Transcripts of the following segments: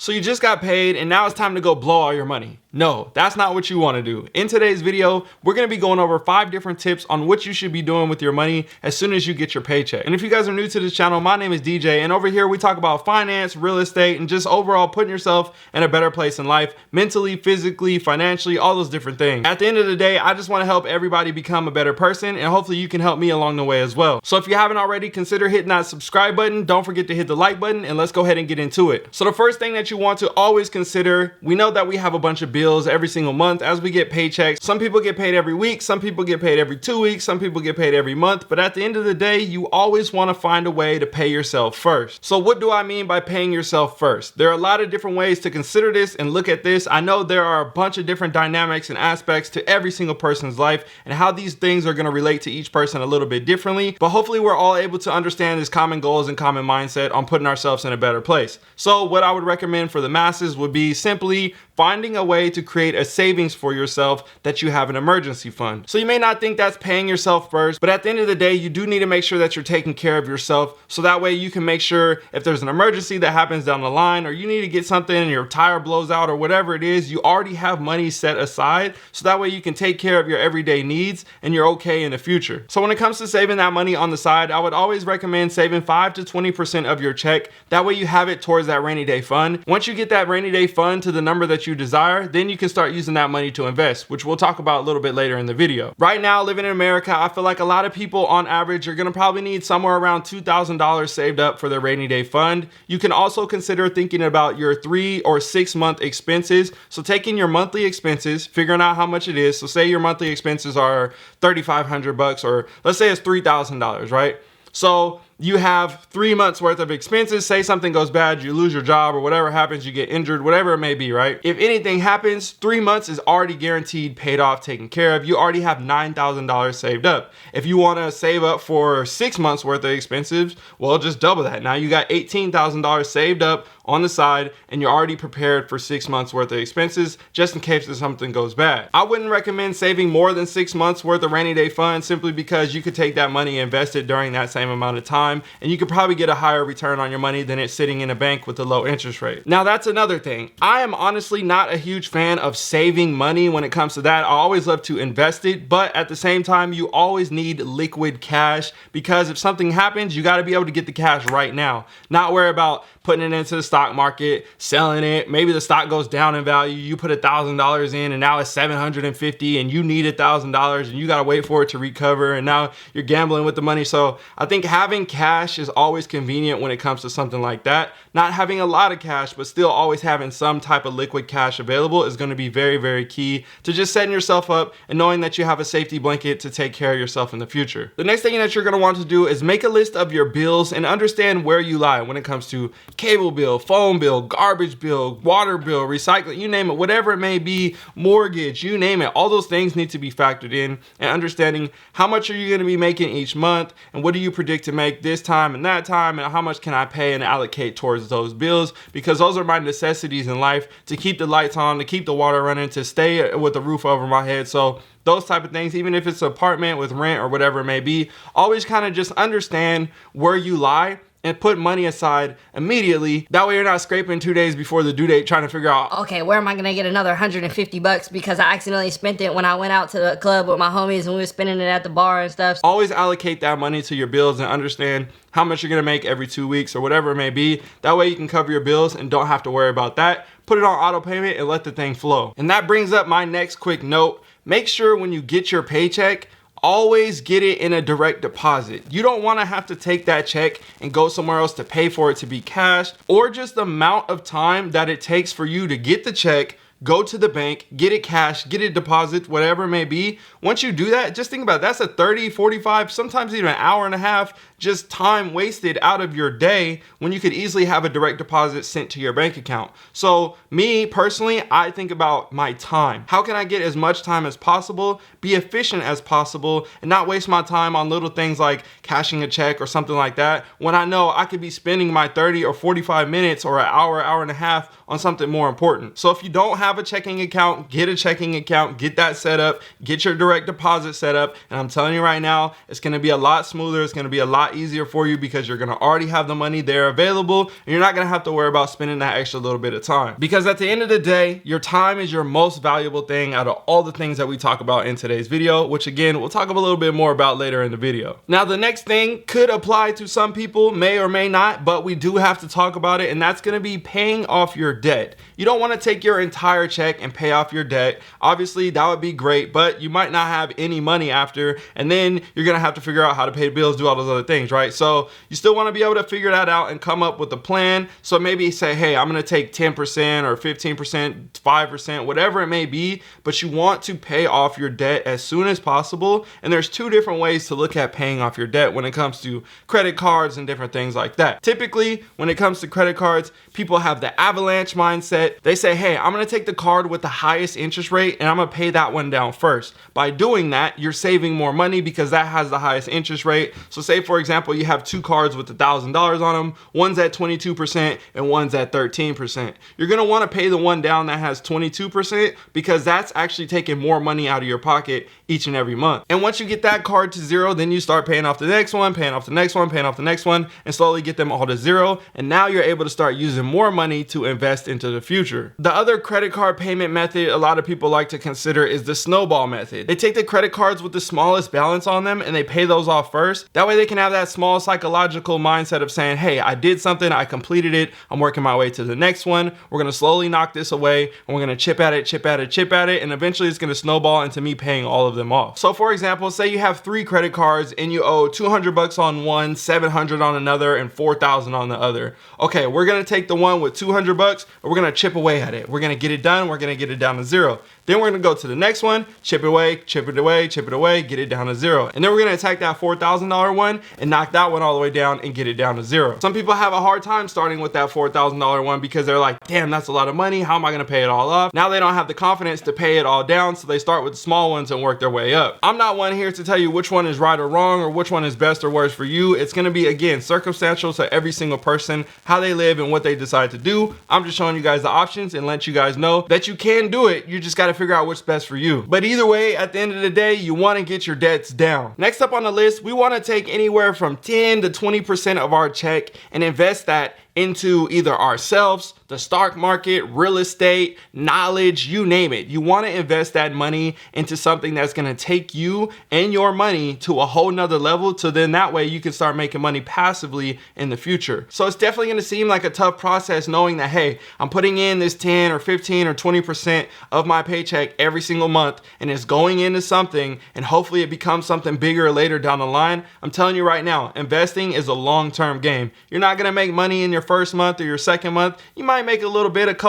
So you just got paid and now it's time to go blow all your money. No, that's not what you want to do. In today's video, we're going to be going over 5 different tips on what you should be doing with your money as soon as you get your paycheck. And if you guys are new to this channel, my name is DJ, and over here we talk about finance, real estate, and just overall putting yourself in a better place in life, mentally, physically, financially, all those different things. At the end of the day, I just want to help everybody become a better person, and hopefully you can help me along the way as well. So if you haven't already, consider hitting that subscribe button. Don't forget to hit the like button, and let's go ahead and get into it. So the first thing that you want to always consider, we know that we have a bunch of bills every single month as we get paychecks. Some people get paid every week, some people get paid every 2 weeks, some people get paid every month, but at the end of the day, you always want to find a way to pay yourself first. So what do I mean by paying yourself first? There are a lot of different ways to consider this and look at this. I know there are a bunch of different dynamics and aspects to every single person's life and how these things are going to relate to each person a little bit differently, but hopefully we're all able to understand this common goals and common mindset on putting ourselves in a better place. So what I would recommend for the masses would be simply finding a way to create a savings for yourself that you have an emergency fund. So you may not think that's paying yourself first, but at the end of the day, you do need to make sure that you're taking care of yourself. So that way you can make sure if there's an emergency that happens down the line, or you need to get something and your tire blows out or whatever it is, you already have money set aside. So that way you can take care of your everyday needs and you're okay in the future. So when it comes to saving that money on the side, I would always recommend saving 5 to 20% of your check. That way you have it towards that rainy day fund. Once you get that rainy day fund to the number that you desire, then you can start using that money to invest, which we'll talk about a little bit later in the video. Right now, living in America, I feel like a lot of people on average are gonna probably need somewhere around $2,000 saved up for their rainy day fund. You can also consider thinking about your 3 or 6 month expenses. So taking your monthly expenses, figuring out how much it is. So say your monthly expenses are $3,500 or let's say it's $3,000, right? So you have 3 months worth of expenses. Say something goes bad, you lose your job or whatever happens, you get injured, whatever it may be, right? If anything happens, 3 months is already guaranteed, paid off, taken care of. You already have $9,000 saved up. If you want to save up for 6 months worth of expenses, well, just double that. Now you got $18,000 saved up on the side and you're already prepared for 6 months worth of expenses just in case something goes bad. I wouldn't recommend saving more than 6 months worth of rainy day fund simply because you could take that money and invest it during that same amount of time, and you could probably get a higher return on your money than it's sitting in a bank with a low interest rate. Now that's another thing. I am honestly not a huge fan of saving money when it comes to that. I always love to invest it, but at the same time, you always need liquid cash because if something happens, you got to be able to get the cash right now. Not worry about putting it into the stock market, selling it. Maybe the stock goes down in value. You put $1,000 in and now it's $750 and you need $1,000 and you got to wait for it to recover. And now you're gambling with the money. So I think having cash is always convenient when it comes to something like that. Not having a lot of cash, but still always having some type of liquid cash available is going to be very, very key to just setting yourself up and knowing that you have a safety blanket to take care of yourself in the future. The next thing that you're going to want to do is make a list of your bills and understand where you lie when it comes to cable bill, phone bill, garbage bill, water bill, recycling, you name it, whatever it may be, mortgage, you name it. All those things need to be factored in, and understanding how much are you going to be making each month and what do you predict to make this time and that time, and how much can I pay and allocate towards those bills, because those are my necessities in life to keep the lights on, to keep the water running, to stay with the roof over my head. So those type of things, even if it's an apartment with rent or whatever it may be, always kind of just understand where you lie and put money aside immediately. That way you're not scraping 2 days before the due date trying to figure out, okay, where am I gonna get another $150 because I accidentally spent it when I went out to the club with my homies and we were spending it at the bar and stuff. Always allocate that money to your bills and understand how much you're gonna make every 2 weeks or whatever it may be. That way you can cover your bills and don't have to worry about that. Put it on auto payment and let the thing flow. And that brings up my next quick note. Make sure when you get your paycheck, always get it in a direct deposit. You don't want to have to take that check and go somewhere else to pay for it to be cashed, or just the amount of time that it takes for you to get the check, go to the bank, get it cash, get it deposit, whatever it may be. Once you do that, just think about it. That's a 30, 45, sometimes even an hour and a half just time wasted out of your day when you could easily have a direct deposit sent to your bank account. So me personally, I think about my time. How can I get as much time as possible, be efficient as possible, and not waste my time on little things like cashing a check or something like that when I know I could be spending my 30 or 45 minutes or an hour, hour and a half on something more important. So if you don't have have a checking account, get a checking account, get that set up, get your direct deposit set up. And I'm telling you right now, it's going to be a lot smoother. It's going to be a lot easier for you because you're going to already have the money there available, and you're not going to have to worry about spending that extra little bit of time. Because at the end of the day, your time is your most valuable thing out of all the things that we talk about in today's video, which again, we'll talk a little bit more about later in the video. Now, the next thing could apply to some people, may or may not, but we do have to talk about it, and that's going to be paying off your debt. You don't want to take your entire check and pay off your debt. Obviously, that would be great, but you might not have any money after, and then you're going to have to figure out how to pay bills, do all those other things, right? So you still want to be able to figure that out and come up with a plan. So maybe say, hey, I'm going to take 10% or 15%, 5%, whatever it may be, but you want to pay off your debt as soon as possible. And there's two different ways to look at paying off your debt when it comes to credit cards and different things like that. Typically, when it comes to credit cards, people have the avalanche mindset. They say, hey, I'm going to take the card with the highest interest rate and I'm going to pay that one down first. By doing that, you're saving more money because that has the highest interest rate. So say, for example, you have two cards with $1,000 on them. One's at 22% and one's at 13%. You're going to want to pay the one down that has 22% because that's actually taking more money out of your pocket each and every month. And once you get that card to zero, then you start paying off the next one, paying off the next one, paying off the next one, and slowly get them all to zero. And now you're able to start using more money to invest into the future. The other credit card payment method a lot of people like to consider is the snowball method. They take the credit cards with the smallest balance on them and they pay those off first. That way they can have that small psychological mindset of saying, hey, I did something, I completed it, I'm working my way to the next one. We're going to slowly knock this away and we're going to chip at it, and eventually it's going to snowball into me paying all of them off. So for example, say you have 3 credit cards and you owe $200 on one, $700 on another, and $4,000 on the other. Okay, we're going to take the one with $200 and we're going to chip away at it. We're going to get it done. We're going to get it down to zero. Then we're going to go to the next one, chip it away, chip it away, chip it away, get it down to zero. And then we're going to attack that $4,000 one and knock that one all the way down and get it down to zero. Some people have a hard time starting with that $4,000 one because they're like, damn, that's a lot of money. How am I going to pay it all off? Now they don't have the confidence to pay it all down, so they start with the small ones and work their way up. I'm not one here to tell you which one is right or wrong or which one is best or worse for you. It's going to be, again, circumstantial to every single person, how they live and what they decide to do. I'm just showing you guys the options and let you guys know that you can do it. You just got to figure out what's best for you. But either way, at the end of the day, you want to get your debts down. Next up on the list, we want to take anywhere from 10 to 20% of our check and invest that into either ourselves, the stock market, real estate, knowledge, you name it. You want to invest that money into something that's going to take you and your money to a whole nother level, so then that way you can start making money passively in the future. So it's definitely going to seem like a tough process knowing that, hey, I'm putting in this 10 or 15 or 20% of my paycheck every single month and it's going into something and hopefully it becomes something bigger later down the line. I'm telling you right now, investing is a long-term game. You're not going to make money in your first month or your second month. You might make a little bit,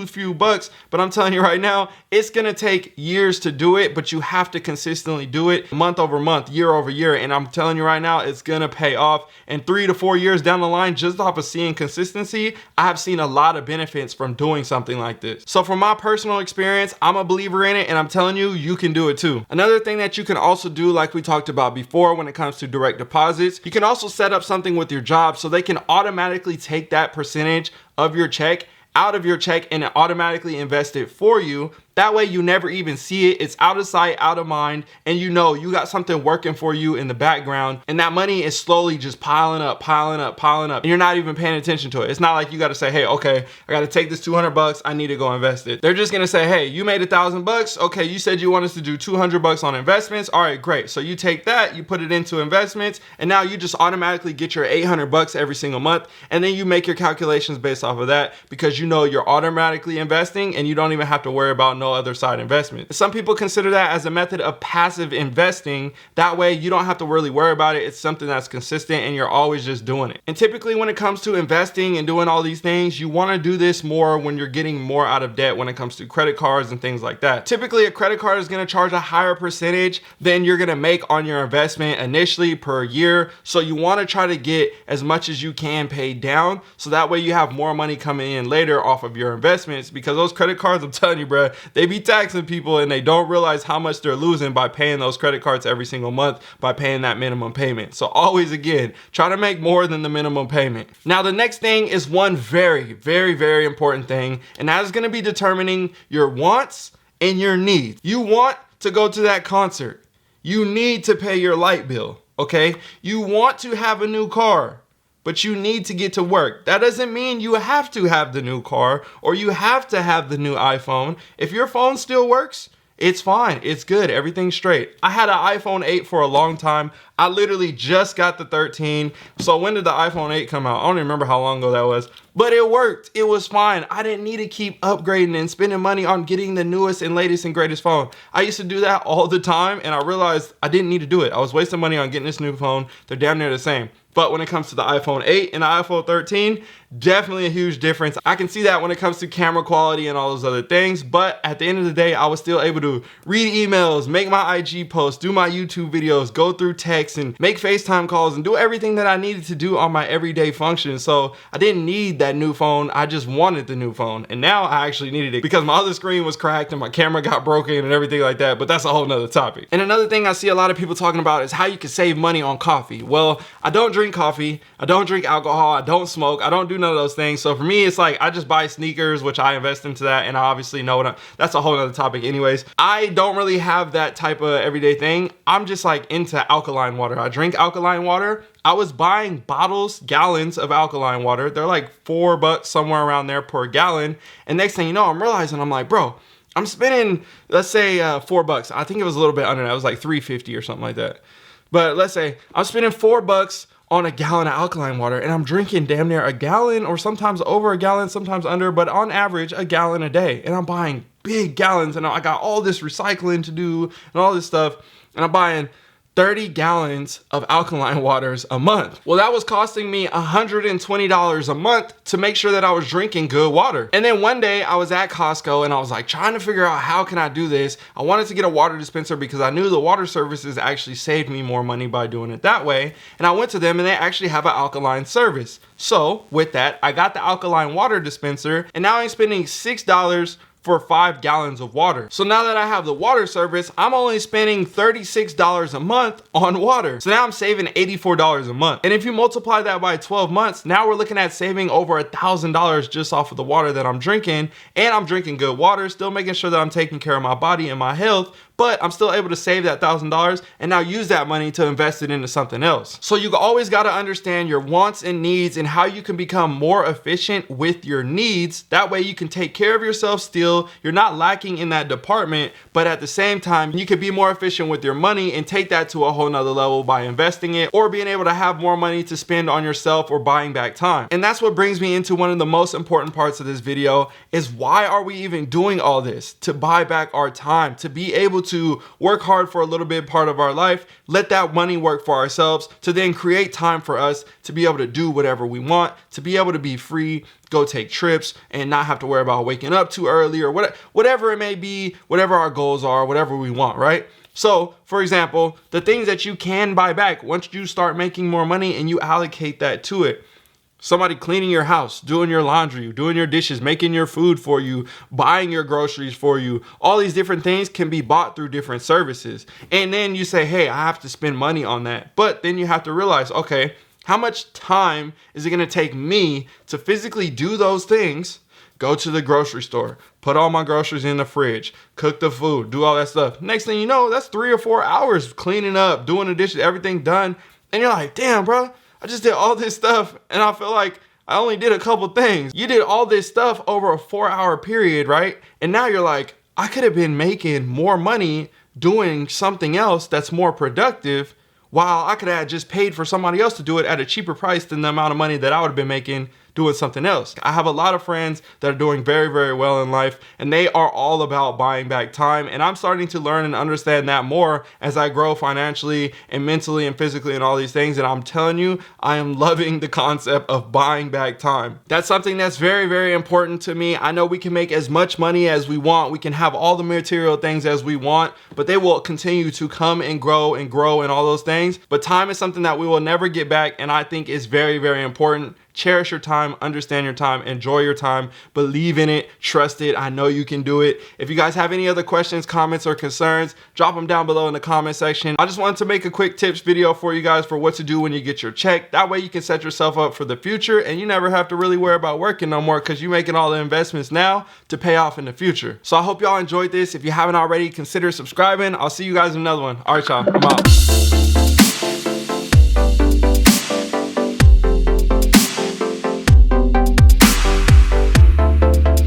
few bucks, but I'm telling you right now, it's gonna take years to do it, but you have to consistently do it month over month, year over year. And I'm telling you right now, it's gonna pay off. And 3 to 4 years down the line, just off of seeing consistency, I have seen a lot of benefits from doing something like this. So from my personal experience, I'm a believer in it, and I'm telling you, you can do it too. Another thing that you can also do, like we talked about before when it comes to direct deposits, you can also set up something with your job so they can automatically take that percentage of your check out of your check and automatically invest it for you. That way you never even see it. It's out of sight, out of mind, and you know you got something working for you in the background, and that money is slowly just piling up, and you're not even paying attention to it. It's not like you got to say, hey, okay, I got to take this $200, I need to go invest it. They're just gonna say, hey, you made $1,000. Okay, you said you want us to do $200 on investments. All right, great. So you take that, you put it into investments, and now you just automatically get your $800 every single month, and then you make your calculations based off of that because you know you're automatically investing and you don't even have to worry about no other side investment. Some people consider that as a method of passive investing. That way you don't have to really worry about it. It's something that's consistent and you're always just doing it. And typically when it comes to investing and doing all these things, you want to do this more when you're getting more out of debt when it comes to credit cards and things like that. Typically a credit card is going to charge a higher percentage than you're going to make on your investment initially per year. So you want to try to get as much as you can paid down, so that way you have more money coming in later off of your investments, because those credit cards, I'm telling you, bro, They be taxing people and they don't realize how much they're losing by paying those credit cards every single month, by paying that minimum payment. So always, again, try to make more than the minimum payment. Now, the next thing is one very, very, very important thing, and that is going to be determining your wants and your needs. You want to go to that concert. You need to pay your light bill, okay? You want to have a new car, but you need to get to work. That doesn't mean you have to have the new car or you have to have the new iPhone. If your phone still works, it's fine. It's good. Everything's straight. I had an iPhone 8 for a long time. I literally just got the 13. So when did the iPhone 8 come out? I don't even remember how long ago that was, but it worked. It was fine. I didn't need to keep upgrading and spending money on getting the newest and latest and greatest phone. I used to do that all the time, and I realized I didn't need to do it. I was wasting money on getting this new phone. They're damn near the same. But when it comes to the iPhone 8 and the iPhone 13, definitely a huge difference. I can see that when it comes to camera quality and all those other things. But at the end of the day, I was still able to read emails, make my IG posts, do my YouTube videos, go through text and make FaceTime calls and do everything that I needed to do on my everyday functions. So I didn't need that new phone. I just wanted the new phone. And now I actually needed it because my other screen was cracked and my camera got broken and everything like that. But that's a whole nother topic. And another thing I see a lot of people talking about is how you can save money on coffee. Well, I don't drink coffee, I don't drink alcohol, I don't smoke, I don't do none of those things. So for me, it's like I just buy sneakers, which I invest into that, and I obviously know that's a whole other topic anyways. I don't really have that type of everyday thing. I'm just like into alkaline water. I drink alkaline water. I was buying bottles, gallons of alkaline water. They're like $4 somewhere around there per gallon. And next thing you know, I'm realizing, I'm like, bro, I'm spending, let's say $4. I think it was a little bit under that. It was like $3.50 or something like that. But let's say I'm spending $4 on a gallon of alkaline water, and I'm drinking damn near a gallon, or sometimes over a gallon, sometimes under, but on average a gallon a day. And I'm buying big gallons, and I got all this recycling to do and all this stuff, and I'm buying 30 gallons of alkaline waters a month. Well, that was costing me $120 a month to make sure that I was drinking good water. And then one day I was at Costco and I was like trying to figure out how can I do this. I wanted to get a water dispenser because I knew the water services actually saved me more money by doing it that way. And I went to them and they actually have an alkaline service. So with that, I got the alkaline water dispenser, and now I'm spending $6 for 5 gallons of water. So now that I have the water service, I'm only spending $36 a month on water. So now I'm saving $84 a month. And if you multiply that by 12 months, now we're looking at saving over $1,000 just off of the water that I'm drinking. And I'm drinking good water, still making sure that I'm taking care of my body and my health, but I'm still able to save that $1,000 and now use that money to invest it into something else. So you always got to understand your wants and needs and how you can become more efficient with your needs. That way you can take care of yourself still. You're not lacking in that department, but at the same time, you can be more efficient with your money and take that to a whole nother level by investing it or being able to have more money to spend on yourself or buying back time. And that's what brings me into one of the most important parts of this video is why are we even doing all this? To buy back our time, to be able to work hard for a little bit part of our life, let that money work for ourselves, to then create time for us to be able to do whatever we want, to be able to be free, go take trips and not have to worry about waking up too early or whatever it may be, whatever our goals are, whatever we want, right? So, for example, the things that you can buy back once you start making more money and you allocate that to it. Somebody cleaning your house, doing your laundry, doing your dishes, making your food for you, buying your groceries for you. All these different things can be bought through different services. And then you say, hey, I have to spend money on that. But then you have to realize, okay, how much time is it going to take me to physically do those things? Go to the grocery store, put all my groceries in the fridge, cook the food, do all that stuff. Next thing you know, that's 3 or 4 hours cleaning up, doing the dishes, everything done. And you're like, damn, bro, I just did all this stuff and I feel like I only did a couple things. You did all this stuff over a 4-hour period, right? And now you're like, I could have been making more money doing something else that's more productive, while I could have just paid for somebody else to do it at a cheaper price than the amount of money that I would have been making doing something else. I have a lot of friends that are doing very, very well in life, and they are all about buying back time. And I'm starting to learn and understand that more as I grow financially and mentally and physically and all these things. And I'm telling you, I am loving the concept of buying back time. That's something that's very, very important to me. I know we can make as much money as we want. We can have all the material things as we want, but they will continue to come and grow and all those things. But time is something that we will never get back, and I think is very, very important. Cherish your time, understand your time, enjoy your time, believe in it, trust it. I know you can do it. If you guys have any other questions, comments, or concerns, drop them down below in the comment section. I just wanted to make a quick tips video for you guys for what to do when you get your check. That way you can set yourself up for the future and you never have to really worry about working no more because you're making all the investments now to pay off in the future. So I hope y'all enjoyed this. If you haven't already, consider subscribing. I'll see you guys in another one. All right, y'all, I'm out.